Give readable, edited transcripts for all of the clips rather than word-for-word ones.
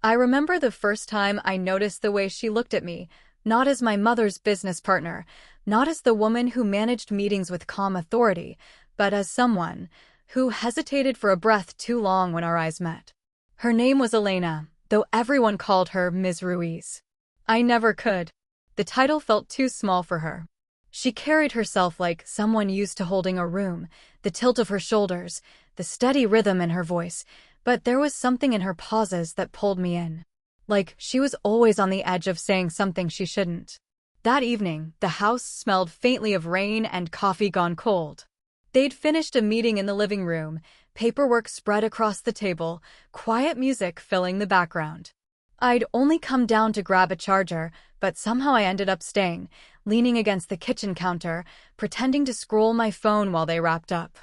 I remember the first time I noticed the way she looked at me, not as my mother's business partner, not as the woman who managed meetings with calm authority, but as someone who hesitated for a breath too long when our eyes met. Her name was Elena, though everyone called her Ms. Ruiz. I never could. The title felt too small for her. She carried herself like someone used to holding a room, the tilt of her shoulders, the steady rhythm in her voice, but there was something in her pauses that pulled me in. Like she was always on the edge of saying something she shouldn't. That evening, the house smelled faintly of rain and coffee gone cold. They'd finished a meeting in the living room, paperwork spread across the table, quiet music filling the background. I'd only come down to grab a charger, but somehow I ended up staying, leaning against the kitchen counter, pretending to scroll my phone while they wrapped up.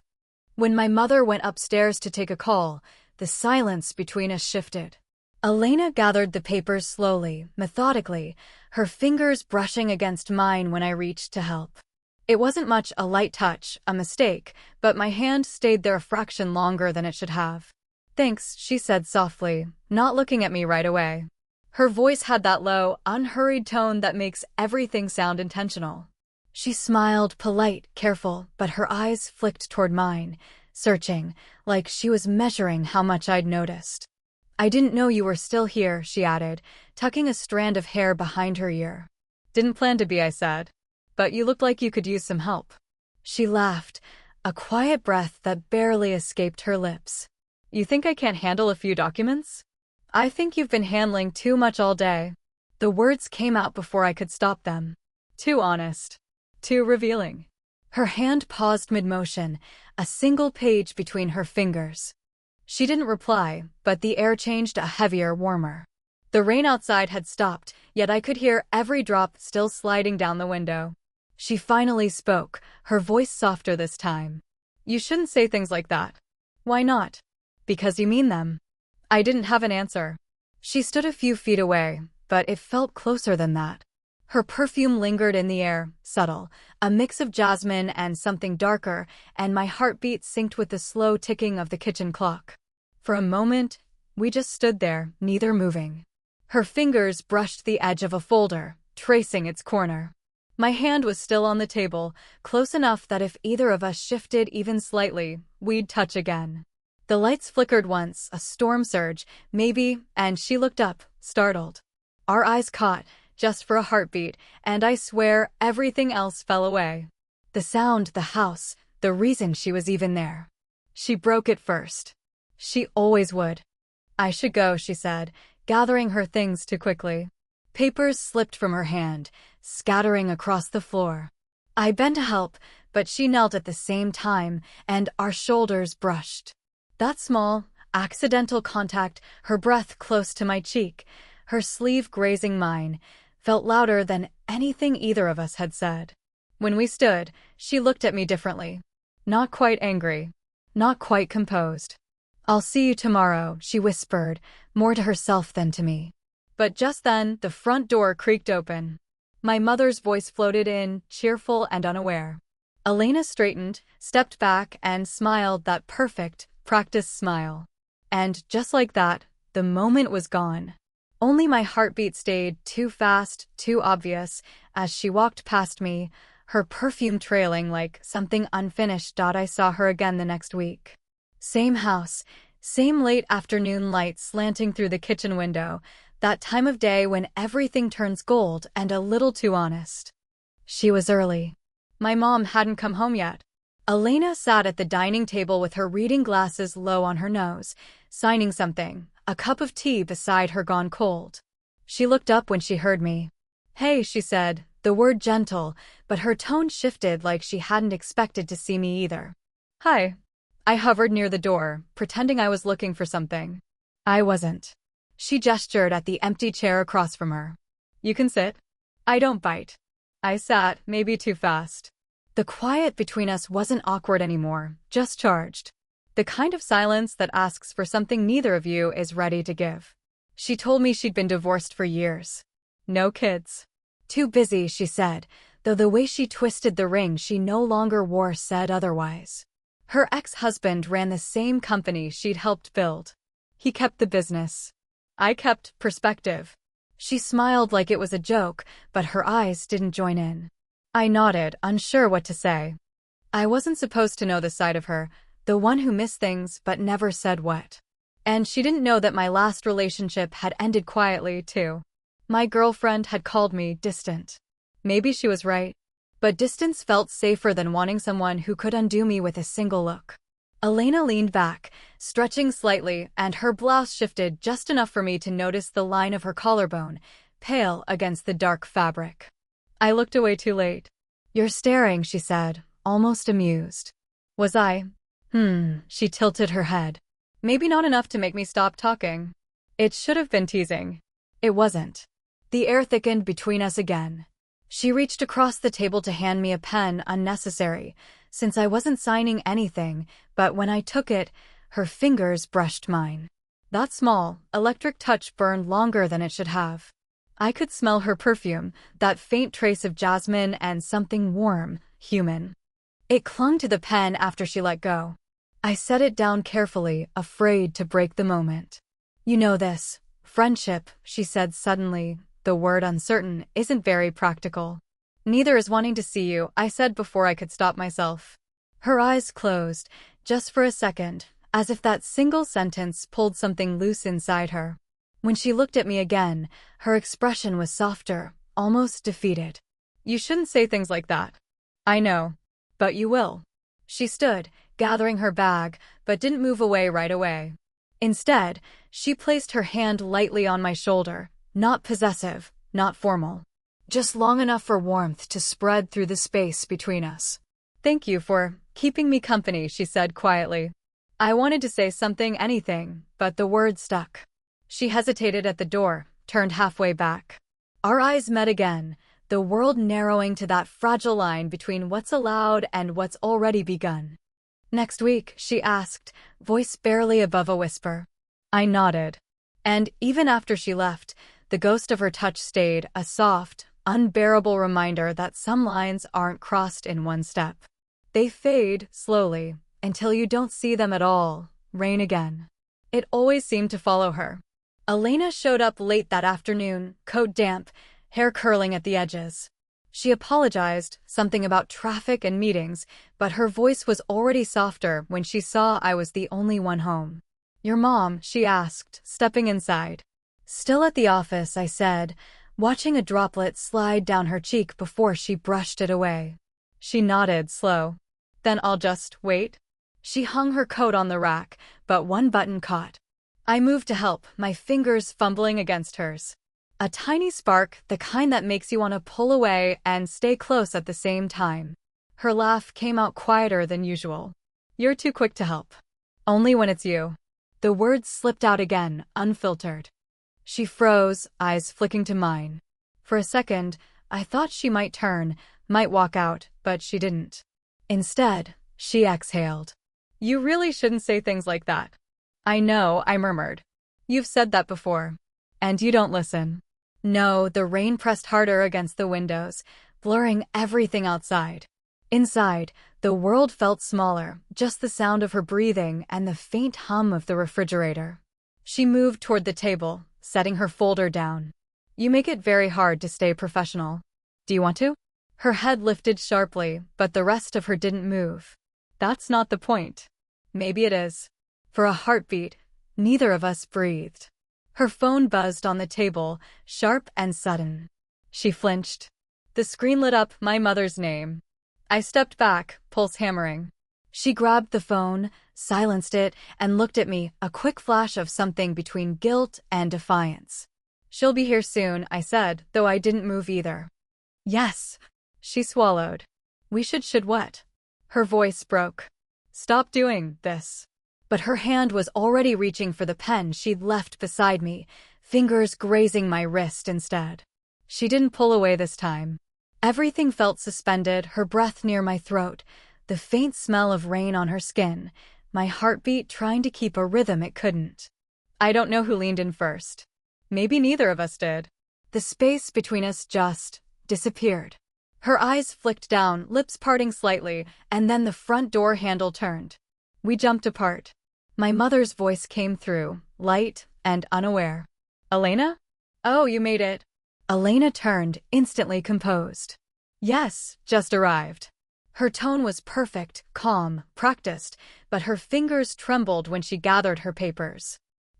When my mother went upstairs to take a call, the silence between us shifted. Elena gathered the papers slowly, methodically, her fingers brushing against mine when I reached to help. It wasn't much a light touch, a mistake, but my hand stayed there a fraction longer than it should have. "Thanks," she said softly, not looking at me right away. Her voice had that low, unhurried tone that makes everything sound intentional. She smiled, polite, careful, but her eyes flicked toward mine, searching, like she was measuring how much I'd noticed. "I didn't know you were still here," she added, tucking a strand of hair behind her ear. "Didn't plan to be," I said. "But you looked like you could use some help." She laughed, a quiet breath that barely escaped her lips. "You think I can't handle a few documents? I think you've been handling too much all day." The words came out before I could stop them. Too honest. Too revealing. Her hand paused mid-motion, a single page between her fingers. She didn't reply, but the air changed a heavier, warmer. The rain outside had stopped, yet I could hear every drop still sliding down the window. She finally spoke, her voice softer this time. "You shouldn't say things like that." "Why not?" "Because you mean them." I didn't have an answer. She stood a few feet away, but it felt closer than that. Her perfume lingered in the air, subtle, a mix of jasmine and something darker, and my heartbeat synced with the slow ticking of the kitchen clock. For a moment, we just stood there, neither moving. Her fingers brushed the edge of a folder, tracing its corner. My hand was still on the table, close enough that if either of us shifted even slightly, we'd touch again. The lights flickered once, a storm surge, maybe, and she looked up, startled. Our eyes caught, just for a heartbeat, and I swear everything else fell away. The sound, the house, the reason she was even there. She broke it first. She always would. "I should go," she said, gathering her things too quickly. Papers slipped from her hand, scattering across the floor. I bent to help, but she knelt at the same time, and our shoulders brushed. That small, accidental contact, her breath close to my cheek, her sleeve grazing mine, felt louder than anything either of us had said. When we stood, she looked at me differently. Not quite angry. Not quite composed. "I'll see you tomorrow," she whispered, more to herself than to me. But just then, the front door creaked open. My mother's voice floated in, cheerful and unaware. Elena straightened, stepped back, and smiled that perfect, practiced smile. And just like that, the moment was gone. Only my heartbeat stayed, too fast, too obvious, as she walked past me, her perfume trailing like something unfinished. I saw her again the next week. Same house, same late afternoon light slanting through the kitchen window, that time of day when everything turns gold and a little too honest. She was early. My mom hadn't come home yet. Elena sat at the dining table with her reading glasses low on her nose, signing something, a cup of tea beside her gone cold. She looked up when she heard me. "Hey," she said, the word gentle, but her tone shifted like she hadn't expected to see me either. "Hi." I hovered near the door, pretending I was looking for something. I wasn't. She gestured at the empty chair across from her. "You can sit." "I don't bite." I sat, maybe too fast. The quiet between us wasn't awkward anymore, just charged. The kind of silence that asks for something neither of you is ready to give. She told me she'd been divorced for years. No kids. Too busy, she said, though the way she twisted the ring she no longer wore said otherwise. Her ex-husband ran the same company she'd helped build. He kept the business. I kept perspective. She smiled like it was a joke, but her eyes didn't join in. I nodded, unsure what to say. I wasn't supposed to know this side of her, the one who missed things but never said what. And she didn't know that my last relationship had ended quietly, too. My girlfriend had called me distant. Maybe she was right. But distance felt safer than wanting someone who could undo me with a single look. Elena leaned back, stretching slightly, and her blouse shifted just enough for me to notice the line of her collarbone, pale against the dark fabric. I looked away too late. "You're staring," she said, almost amused. Was I? She tilted her head. Maybe not enough to make me stop talking. It should have been teasing. It wasn't. The air thickened between us again. She reached across the table to hand me a pen, unnecessary, since I wasn't signing anything, but when I took it, her fingers brushed mine. That small, electric touch burned longer than it should have. I could smell her perfume, that faint trace of jasmine and something warm, human. It clung to the pen after she let go. I set it down carefully, afraid to break the moment. "You know this. Friendship," she said suddenly, the word uncertain, "isn't very practical." "Neither is wanting to see you," I said before I could stop myself. Her eyes closed, just for a second, as if that single sentence pulled something loose inside her. When she looked at me again, her expression was softer, almost defeated. "You shouldn't say things like that." "I know. But you will." She stood, gathering her bag, but didn't move away right away. Instead, she placed her hand lightly on my shoulder, not possessive, not formal. Just long enough for warmth to spread through the space between us. "Thank you for keeping me company," she said quietly. I wanted to say something, anything, but the word stuck. She hesitated at the door, turned halfway back. Our eyes met again, the world narrowing to that fragile line between what's allowed and what's already begun. "Next week?" she asked, voice barely above a whisper. I nodded. And even after she left, the ghost of her touch stayed, a soft, unbearable reminder that some lines aren't crossed in one step. They fade, slowly, until you don't see them at all, rain again. It always seemed to follow her. Elena showed up late that afternoon, coat damp, hair curling at the edges. She apologized, something about traffic and meetings, but her voice was already softer when she saw I was the only one home. "Your mom?" she asked, stepping inside. "Still at the office," I said, watching a droplet slide down her cheek before she brushed it away. She nodded, slow. "Then I'll just wait." She hung her coat on the rack, but one button caught. I moved to help, my fingers fumbling against hers. A tiny spark, the kind that makes you want to pull away and stay close at the same time. Her laugh came out quieter than usual. "You're too quick to help. Only when it's you." The words slipped out again, unfiltered. She froze, eyes flicking to mine. For a second, I thought she might turn, might walk out, but she didn't. Instead, she exhaled. "You really shouldn't say things like that." "I know," I murmured. "You've said that before. And you don't listen." No, the rain pressed harder against the windows, blurring everything outside. Inside, the world felt smaller, just the sound of her breathing and the faint hum of the refrigerator. She moved toward the table, setting her folder down. "You make it very hard to stay professional. Do you want to?" Her head lifted sharply, but the rest of her didn't move. "That's not the point." "Maybe it is." For a heartbeat, neither of us breathed. Her phone buzzed on the table, sharp and sudden. She flinched. The screen lit up, my mother's name. I stepped back, pulse hammering. She grabbed the phone, silenced it, and looked at me, a quick flash of something between guilt and defiance. "She'll be here soon," I said, though I didn't move either. "Yes." She swallowed. "We should what?" Her voice broke. "Stop doing this." But her hand was already reaching for the pen she'd left beside me, fingers grazing my wrist instead. She didn't pull away this time. Everything felt suspended, her breath near my throat, the faint smell of rain on her skin, my heartbeat trying to keep a rhythm it couldn't. I don't know who leaned in first. Maybe neither of us did. The space between us just disappeared. Her eyes flicked down, lips parting slightly, and then the front door handle turned. We jumped apart. My mother's voice came through, light and unaware. Elena? Oh, you made it. Elena turned, instantly composed. Yes, just arrived. Her tone was perfect, calm, practiced, but her fingers trembled when she gathered her papers.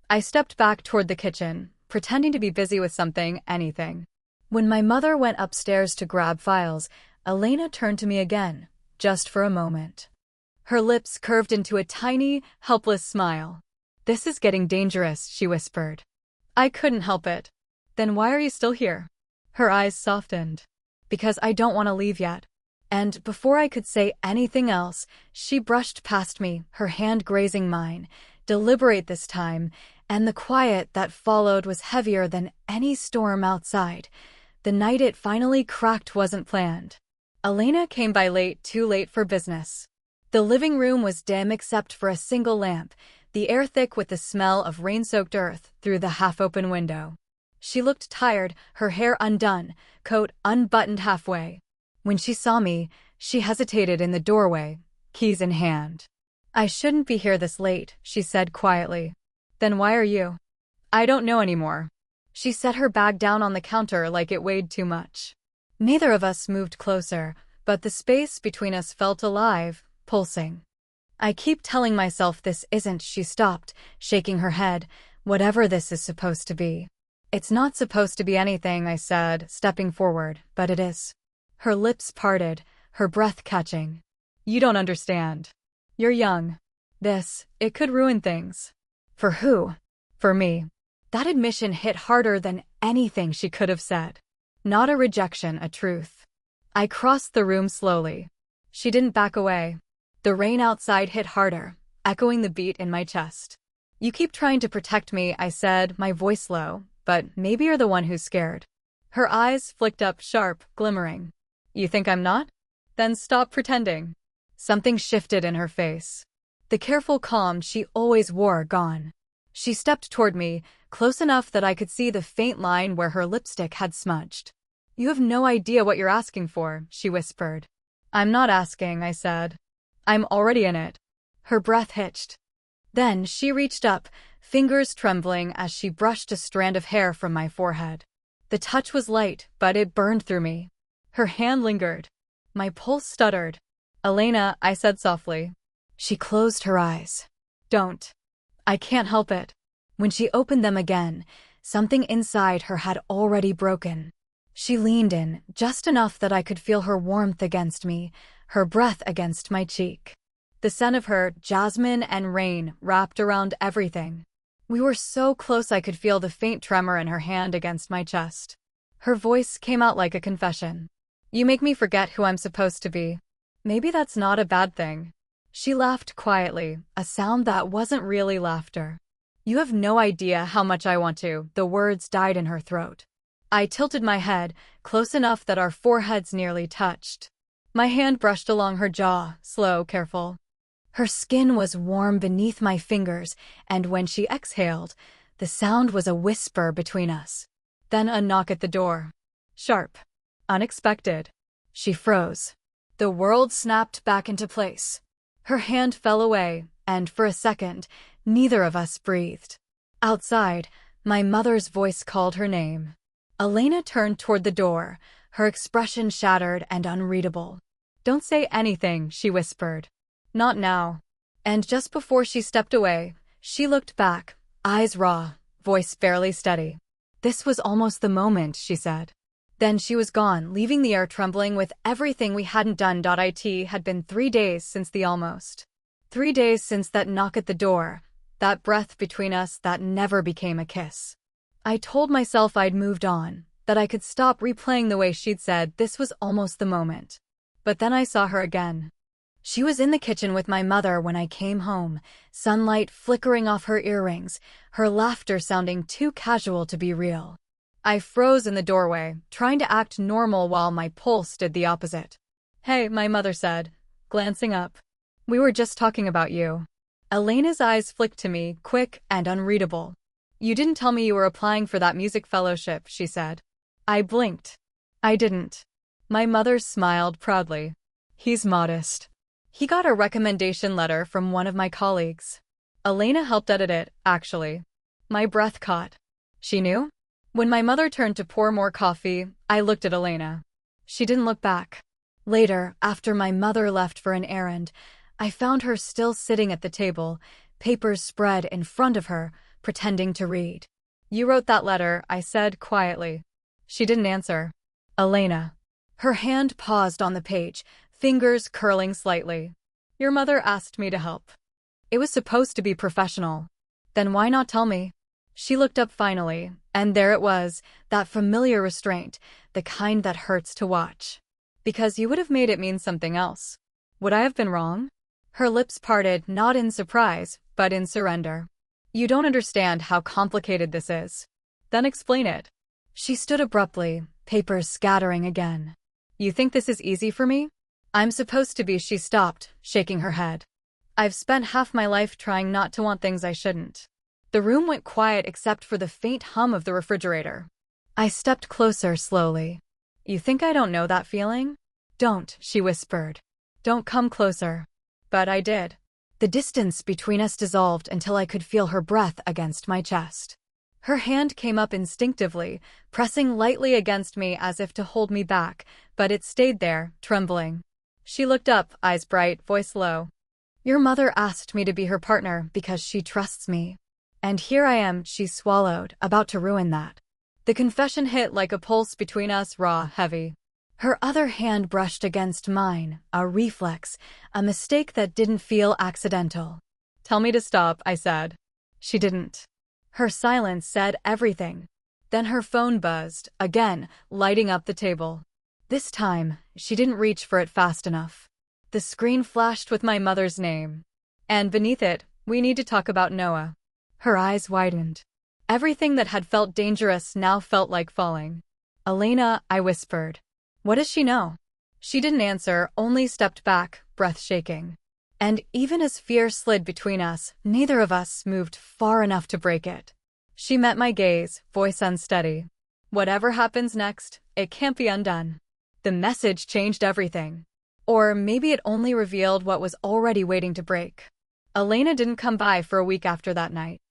I stepped back toward the kitchen, pretending to be busy with something, anything. When my mother went upstairs to grab files, Elena turned to me again, just for a moment. Her lips curved into a tiny, helpless smile. This is getting dangerous, she whispered. I couldn't help it. Then why are you still here? Her eyes softened. Because I don't want to leave yet. And before I could say anything else, she brushed past me, her hand grazing mine, deliberate this time, and the quiet that followed was heavier than any storm outside. The night it finally cracked wasn't planned. Elena came by late, too late for business. The living room was dim except for a single lamp, the air thick with the smell of rain-soaked earth through the half-open window. She looked tired, her hair undone, coat unbuttoned halfway. When she saw me, she hesitated in the doorway, keys in hand. I shouldn't be here this late, she said quietly. Then why are you? I don't know anymore. She set her bag down on the counter like it weighed too much. Neither of us moved closer, but the space between us felt alive, pulsing. I keep telling myself this isn't, she stopped, shaking her head, whatever this is supposed to be. It's not supposed to be anything, I said, stepping forward, but it is. Her lips parted, her breath catching. You don't understand. You're young. It could ruin things. For who? For me. That admission hit harder than anything she could have said. Not a rejection, a truth. I crossed the room slowly. She didn't back away. The rain outside hit harder, echoing the beat in my chest. You keep trying to protect me, I said, my voice low, but maybe you're the one who's scared. Her eyes flicked up sharp, glimmering. You think I'm not? Then stop pretending. Something shifted in her face. The careful calm she always wore gone. She stepped toward me, close enough that I could see the faint line where her lipstick had smudged. You have no idea what you're asking for, she whispered. I'm not asking, I said. I'm already in it. Her breath hitched. Then she reached up, fingers trembling as she brushed a strand of hair from my forehead. The touch was light, but it burned through me. Her hand lingered. My pulse stuttered. Elena, I said softly. She closed her eyes. Don't. I can't help it. When she opened them again, something inside her had already broken. She leaned in, just enough that I could feel her warmth against me, her breath against my cheek. The scent of her, jasmine and rain, wrapped around everything. We were so close I could feel the faint tremor in her hand against my chest. Her voice came out like a confession. You make me forget who I'm supposed to be. Maybe that's not a bad thing. She laughed quietly, a sound that wasn't really laughter. You have no idea how much I want to, the words died in her throat. I tilted my head, close enough that our foreheads nearly touched. My hand brushed along her jaw, slow, careful. Her skin was warm beneath my fingers, and when she exhaled, the sound was a whisper between us. Then a knock at the door. Sharp. Unexpected. She froze. The world snapped back into place. Her hand fell away, and for a second, neither of us breathed. Outside, my mother's voice called her name. Elena turned toward the door, her expression shattered and unreadable. Don't say anything, she whispered. Not now. And just before she stepped away, she looked back, eyes raw, voice barely steady. This was almost the moment, she said. Then she was gone, leaving the air trembling with everything we hadn't done. It had been 3 days since the almost. 3 days since that knock at the door, that breath between us that never became a kiss. I told myself I'd moved on, that I could stop replaying the way she'd said this was almost the moment. But then I saw her again. She was in the kitchen with my mother when I came home, sunlight flickering off her earrings, her laughter sounding too casual to be real. I froze in the doorway, trying to act normal while my pulse did the opposite. Hey, my mother said, glancing up. We were just talking about you. Elena's eyes flicked to me, quick and unreadable. You didn't tell me you were applying for that music fellowship, she said. I blinked. I didn't. My mother smiled proudly. He's modest. He got a recommendation letter from one of my colleagues. Elena helped edit it, actually. My breath caught. She knew? When my mother turned to pour more coffee, I looked at Elena. She didn't look back. Later, after my mother left for an errand, I found her still sitting at the table, papers spread in front of her, pretending to read. "You wrote that letter," I said quietly. She didn't answer. "Elena." Her hand paused on the page, fingers curling slightly. "Your mother asked me to help. It was supposed to be professional. Then why not tell me?" She looked up finally, and there it was, that familiar restraint, the kind that hurts to watch. "Because you would have made it mean something else. Would I have been wrong?" Her lips parted, not in surprise, but in surrender. "You don't understand how complicated this is." "Then explain it." She stood abruptly, papers scattering again. "You think this is easy for me? I'm supposed to be." She stopped, shaking her head. "I've spent half my life trying not to want things I shouldn't." The room went quiet except for the faint hum of the refrigerator. I stepped closer slowly. "You think I don't know that feeling?" "Don't," she whispered. "Don't come closer." But I did. The distance between us dissolved until I could feel her breath against my chest. Her hand came up instinctively, pressing lightly against me as if to hold me back, but it stayed there, trembling. She looked up, eyes bright, voice low. "Your mother asked me to be her partner because she trusts me. And here I am," she swallowed, about to ruin that. The confession hit like a pulse between us, raw, heavy. Her other hand brushed against mine, a reflex, a mistake that didn't feel accidental. "Tell me to stop," I said. She didn't. Her silence said everything. Then her phone buzzed, again, lighting up the table. This time, she didn't reach for it fast enough. The screen flashed with my mother's name. And beneath it, "We need to talk about Noah." Her eyes widened. Everything that had felt dangerous now felt like falling. "Elena," I whispered. "What does she know?" She didn't answer, only stepped back, breath shaking. And even as fear slid between us, neither of us moved far enough to break it. She met my gaze, voice unsteady. "Whatever happens next, it can't be undone." The message changed everything. Or maybe it only revealed what was already waiting to break. Elena didn't come by for a week after that night.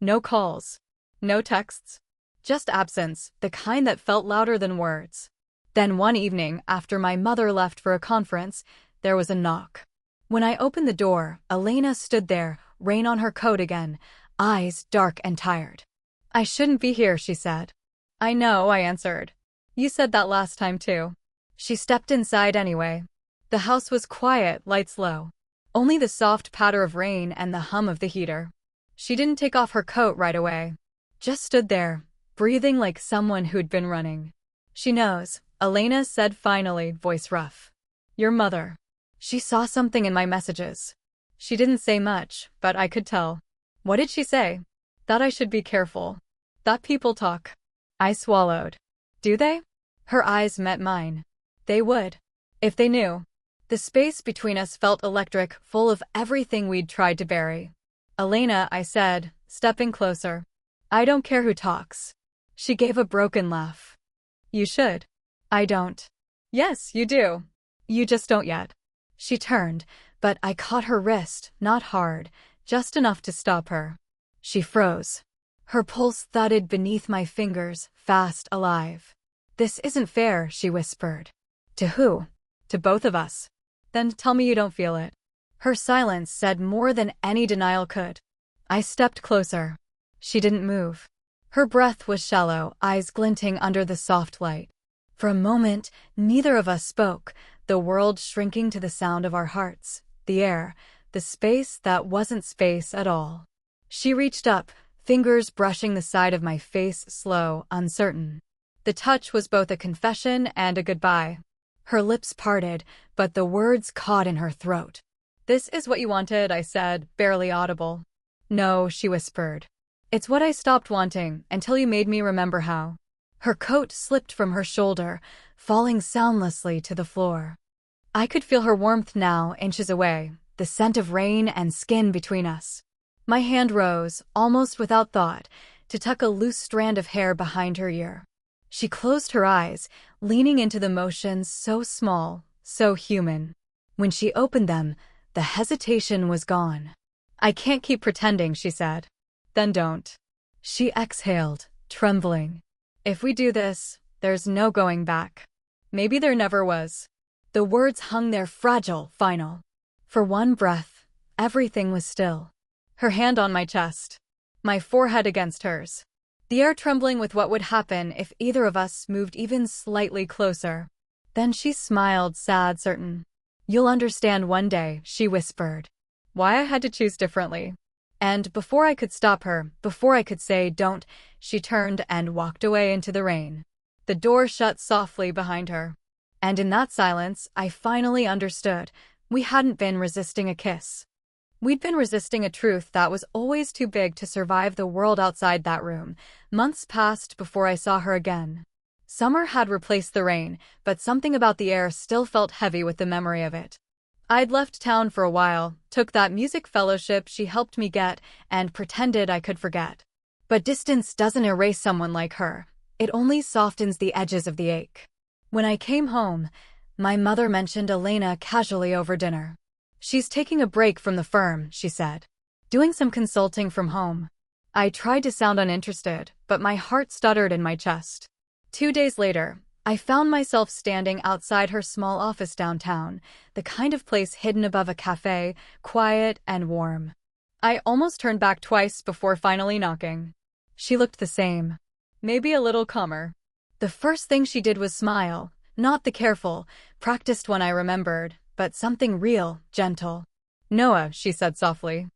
No calls. No texts. Just absence, the kind that felt louder than words. Then one evening, after my mother left for a conference, there was a knock. When I opened the door, Elena stood there, rain on her coat again, eyes dark and tired. "I shouldn't be here," she said. "I know," I answered. "You said that last time too." She stepped inside anyway. The house was quiet, lights low. Only the soft patter of rain and the hum of the heater. She didn't take off her coat right away. Just stood there, breathing like someone who'd been running. "She knows," Elena said finally, voice rough. "Your mother. She saw something in my messages." She didn't say much, but I could tell. "What did she say?" "That I should be careful. That people talk." I swallowed. "Do they?" Her eyes met mine. They would. If they knew. The space between us felt electric, full of everything we'd tried to bury. "Elena," I said, stepping closer. "I don't care who talks." She gave a broken laugh. "You should." "I don't." "Yes, you do. You just don't yet." She turned, but I caught her wrist, not hard, just enough to stop her. She froze. Her pulse thudded beneath my fingers, fast, alive. "This isn't fair," she whispered. "To who?" "To both of us." "Then tell me you don't feel it." Her silence said more than any denial could. I stepped closer. She didn't move. Her breath was shallow, eyes glinting under the soft light. For a moment, neither of us spoke, the world shrinking to the sound of our hearts, the air, the space that wasn't space at all. She reached up, fingers brushing the side of my face, slow, uncertain. The touch was both a confession and a goodbye. Her lips parted, but the words caught in her throat. "This is what you wanted," I said, barely audible. "No," she whispered. "It's what I stopped wanting, until you made me remember how." Her coat slipped from her shoulder, falling soundlessly to the floor. I could feel her warmth now, inches away, the scent of rain and skin between us. My hand rose, almost without thought, to tuck a loose strand of hair behind her ear. She closed her eyes, leaning into the motions so small, so human. When she opened them, the hesitation was gone. "I can't keep pretending," she said. "Then don't." She exhaled, trembling. If we do this, there's no going back. Maybe there never was. The words hung there fragile, final. For one breath, everything was still. Her hand on my chest. My forehead against hers. The air trembling with what would happen if either of us moved even slightly closer. Then she smiled, sad, certain. You'll understand one day, she whispered. Why I had to choose differently. And before I could stop her, before I could say don't, she turned and walked away into the rain. The door shut softly behind her. And in that silence, I finally understood. We hadn't been resisting a kiss. We'd been resisting a truth that was always too big to survive the world outside that room. Months passed before I saw her again. Summer had replaced the rain, but something about the air still felt heavy with the memory of it. I'd left town for a while, took that music fellowship she helped me get, and pretended I could forget. But distance doesn't erase someone like her. It only softens the edges of the ache. When I came home, my mother mentioned Elena casually over dinner. She's taking a break from the firm, she said. Doing some consulting from home. I tried to sound uninterested, but my heart stuttered in my chest. 2 days later, I found myself standing outside her small office downtown, the kind of place hidden above a cafe, quiet and warm. I almost turned back twice before finally knocking. She looked the same. Maybe a little calmer. The first thing she did was smile, not the careful, practiced one I remembered, but something real, gentle. Noah, she said softly.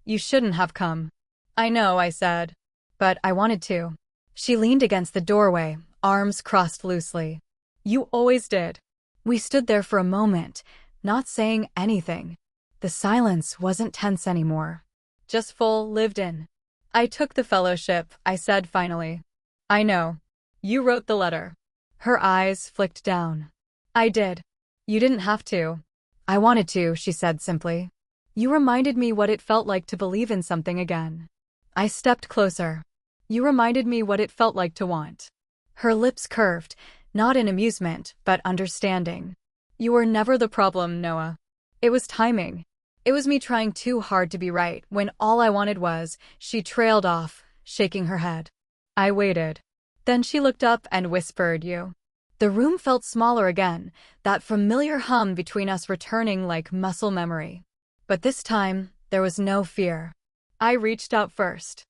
You shouldn't have come. I know, I said. But I wanted to. She leaned against the doorway, arms crossed loosely. You always did. We stood there for a moment, not saying anything. The silence wasn't tense anymore. Just full, lived in. I took the fellowship, I said finally. I know. You wrote the letter. Her eyes flicked down. I did. You didn't have to. I wanted to, she said simply. You reminded me what it felt like to believe in something again. I stepped closer. You reminded me what it felt like to want. Her lips curved, not in amusement, but understanding. You were never the problem, Noah. It was timing. It was me trying too hard to be right when all I wanted was, she trailed off, shaking her head. I waited. Then she looked up and whispered, you. The room felt smaller again, that familiar hum between us returning like muscle memory. But this time, there was no fear. I reached out first.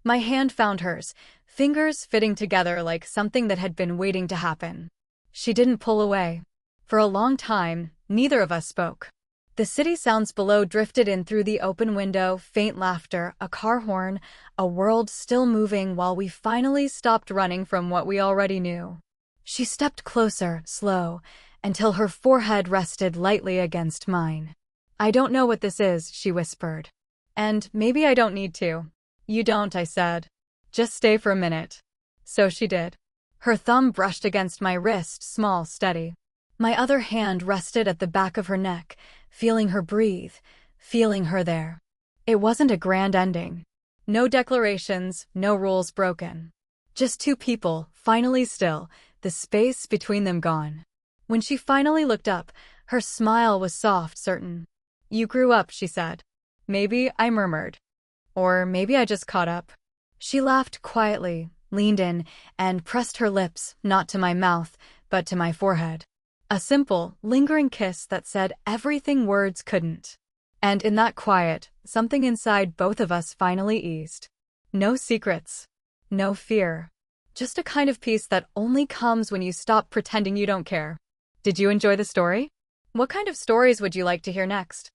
My hand found hers, fingers fitting together like something that had been waiting to happen. She didn't pull away. For a long time, neither of us spoke. The city sounds below drifted in through the open window, faint laughter, a car horn, a world still moving while we finally stopped running from what we already knew. She stepped closer, slow, until her forehead rested lightly against mine. I don't know what this is, she whispered. And maybe I don't need to. You don't, I said. Just stay for a minute. So she did. Her thumb brushed against my wrist, small, steady. My other hand rested at the back of her neck, feeling her breathe, feeling her there. It wasn't a grand ending. No declarations, no rules broken. Just two people, finally still, the space between them gone. When she finally looked up, her smile was soft, certain. You grew up, she said. Maybe, I murmured. Or maybe I just caught up. She laughed quietly, leaned in, and pressed her lips, not to my mouth, but to my forehead. A simple, lingering kiss that said everything words couldn't. And in that quiet, something inside both of us finally eased. No secrets. No fear. Just a kind of peace that only comes when you stop pretending you don't care. Did you enjoy the story? What kind of stories would you like to hear next?